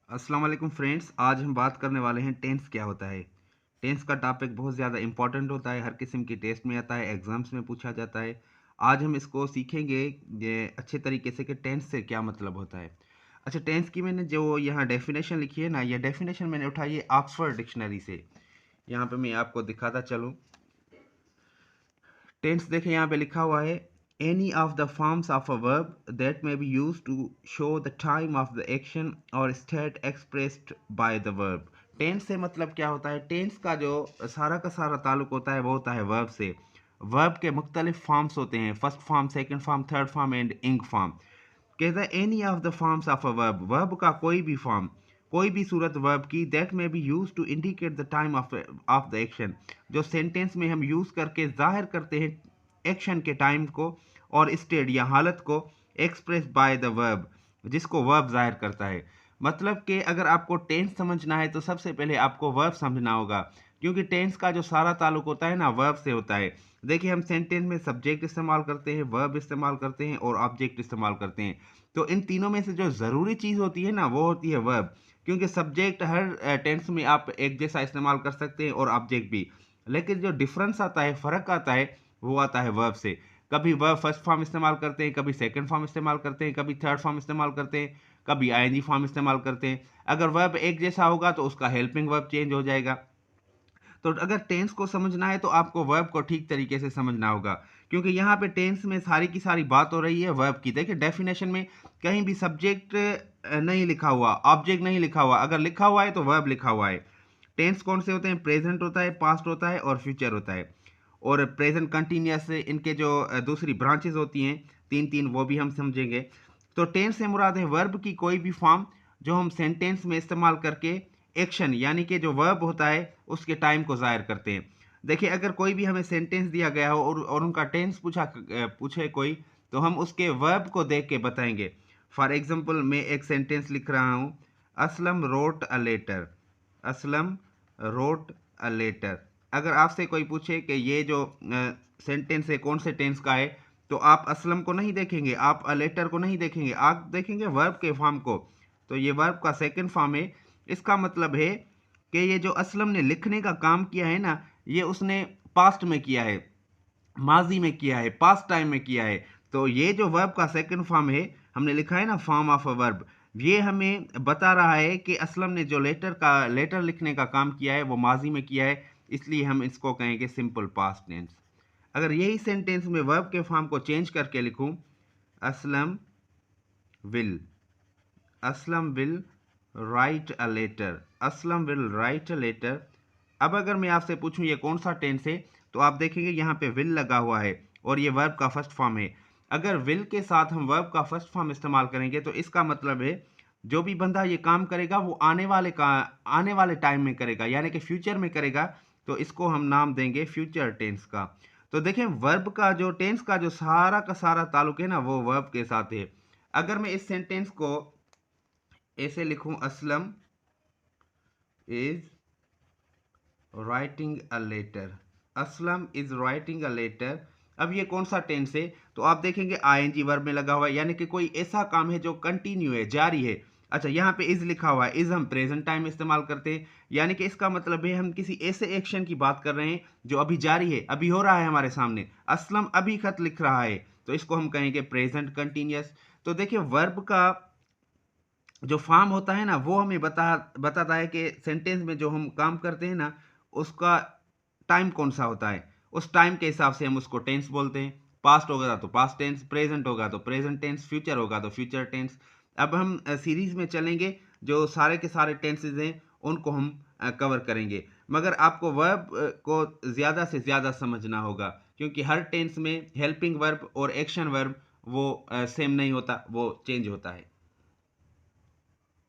अस्सलाम वालेकुम फ्रेंड्स। आज हम बात करने वाले हैं टेंस क्या होता है। टेंस का टॉपिक बहुत ज़्यादा इंपॉर्टेंट होता है, हर किस्म की टेस्ट में आता है, एग्जाम्स में पूछा जाता है। आज हम इसको सीखेंगे ये अच्छे तरीके से कि टेंस से क्या मतलब होता है। अच्छा, टेंस की मैंने जो यहाँ डेफिनेशन लिखी है ना, ये डेफिनेशन मैंने उठाई है ऑक्सफोर्ड डिक्शनरी से। यहाँ पे मैं आपको दिखाता चलूँ। टेंस देखें, यहाँ पे लिखा हुआ है any of the forms of a verb that may be used to show the time of the action और state expressed by the verb. Tense से मतलब क्या होता है? टेंस का जो सारा ताल्लुक होता है वो होता है वर्ब से। वर्ब के मुख्तलिफ फॉर्म्स होते हैं, first form, second form, third form and ing form. कहता है any of the forms of a verb, verb का कोई भी फॉर्म, कोई भी सूरत वर्ब की, that may be use to indicate the time of the action, जो सेंटेंस में हम यूज करके जाहिर करते हैं एक्शन के टाइम को और स्टेट या हालत को, एक्सप्रेस बाय द वर्ब, जिसको वर्ब जाहिर करता है। मतलब कि अगर आपको टेंस समझना है तो सबसे पहले आपको वर्ब समझना होगा, क्योंकि टेंस का जो सारा ताल्लुक होता है ना, वर्ब से होता है। देखिए, हम सेंटेंस में सब्जेक्ट इस्तेमाल करते हैं, वर्ब इस्तेमाल करते हैं और ऑब्जेक्ट इस्तेमाल करते हैं। तो इन तीनों में से जो ज़रूरी चीज़ होती है ना, वो होती है वर्ब, क्योंकि सब्जेक्ट हर टेंस में आप एक जैसा इस्तेमाल कर सकते हैं और ऑब्जेक्ट भी। लेकिन जो डिफरेंस आता है, फ़र्क आता है, वो आता है वर्ब से। कभी वर्ब फर्स्ट फॉर्म इस्तेमाल करते हैं, कभी सेकंड फॉर्म इस्तेमाल करते हैं, कभी थर्ड फॉर्म इस्तेमाल करते हैं, कभी आईएनजी फॉर्म इस्तेमाल करते हैं। अगर वर्ब एक जैसा होगा तो उसका हेल्पिंग वर्ब चेंज हो जाएगा। तो अगर टेंस को समझना है तो आपको वर्ब को ठीक तरीके से समझना होगा, क्योंकि यहाँ पे टेंस में सारी की सारी बात हो रही है वर्ब की। देखिए, डेफिनेशन में कहीं भी सब्जेक्ट नहीं लिखा हुआ, ऑब्जेक्ट नहीं लिखा हुआ। अगर लिखा हुआ है तो वर्ब लिखा हुआ है। टेंस कौन से होते हैं? प्रेजेंट होता है, पास्ट होता है और फ्यूचर होता है। और प्रेजेंट कंटिन्यूअस, इनके जो दूसरी ब्रांचेस होती हैं तीन तीन, वो भी हम समझेंगे। तो टेंस से मुराद है वर्ब की कोई भी फॉर्म जो हम सेंटेंस में इस्तेमाल करके एक्शन यानी कि जो वर्ब होता है उसके टाइम को ज़ाहिर करते हैं। देखिए, अगर कोई भी हमें सेंटेंस दिया गया हो और उनका टेंस पूछे कोई, तो हम उसके वर्ब को देख के बताएंगे। फॉर एग्जांपल, मैं एक सेंटेंस लिख रहा हूँ, Aslam wrote a letter. Aslam wrote a letter. अगर आपसे कोई पूछे कि ये जो सेंटेंस है कौन से टेंस का है, तो आप असलम को नहीं देखेंगे, आप अ लेटर को नहीं देखेंगे, आप देखेंगे वर्ब के फॉर्म को। तो ये वर्ब का सेकंड फॉर्म है। इसका मतलब है कि ये जो असलम ने लिखने का काम किया है ना, ये उसने पास्ट में किया है, माजी में किया है, पास्ट टाइम में किया है। तो ये जो वर्ब का सेकंड फॉर्म है, हमने लिखा है ना फॉर्म ऑफ अ वर्ब, ये हमें बता रहा है कि असलम ने जो लेटर लिखने का काम किया है वो माजी में किया है, इसलिए हम इसको कहेंगे सिंपल पास्ट टेंस। अगर यही सेंटेंस में वर्ब के फॉर्म को चेंज करके लिखूं, Aslam will, Aslam will write a letter, Aslam will write a letter. अब अगर मैं आपसे पूछूं ये कौन सा टेंस है, तो आप देखेंगे यहाँ पे विल लगा हुआ है और ये वर्ब का फर्स्ट फॉर्म है। अगर विल के साथ हम वर्ब का फर्स्ट फॉर्म इस्तेमाल करेंगे तो इसका मतलब है जो भी बंदा ये काम करेगा वो आने वाले टाइम में करेगा, यानी कि फ्यूचर में करेगा। तो इसको हम नाम देंगे फ्यूचर टेंस का। तो देखें, वर्ब का जो टेंस का जो सारा का सारा ताल्लुक है ना, वो वर्ब के साथ है। अगर मैं इस सेंटेंस को ऐसे लिखूं, Aslam is writing a letter, Aslam is writing a letter. अब ये कौन सा टेंस है? तो आप देखेंगे आईएनजी वर्ब में लगा हुआ है, यानी कि कोई ऐसा काम है जो कंटिन्यू है, जारी है। अच्छा, यहाँ पे इज लिखा हुआ है, इज हम प्रेजेंट टाइम में इस्तेमाल करते हैं, यानी कि इसका मतलब है हम किसी ऐसे एक्शन की बात कर रहे हैं जो अभी जारी है, अभी हो रहा है हमारे सामने। असलम अभी खत लिख रहा है, तो इसको हम कहेंगे प्रेजेंट कंटिन्यूअस। तो देखिए, वर्ब का जो फॉर्म होता है ना, वो हमें बताता है कि सेंटेंस में जो हम काम करते हैं ना, उसका टाइम कौन सा होता है। उस टाइम के हिसाब से हम उसको टेंस बोलते हैं। पास्ट होगा तो पास्ट टेंस, प्रेजेंट होगा तो प्रेजेंट टेंस, फ्यूचर होगा तो फ्यूचर टेंस। अब हम सीरीज में चलेंगे, जो सारे के सारे टेंसेज हैं उनको हम कवर करेंगे। मगर आपको वर्ब को ज़्यादा से ज़्यादा समझना होगा, क्योंकि हर टेंस में हेल्पिंग वर्ब और एक्शन वर्ब वो सेम नहीं होता, वो चेंज होता है।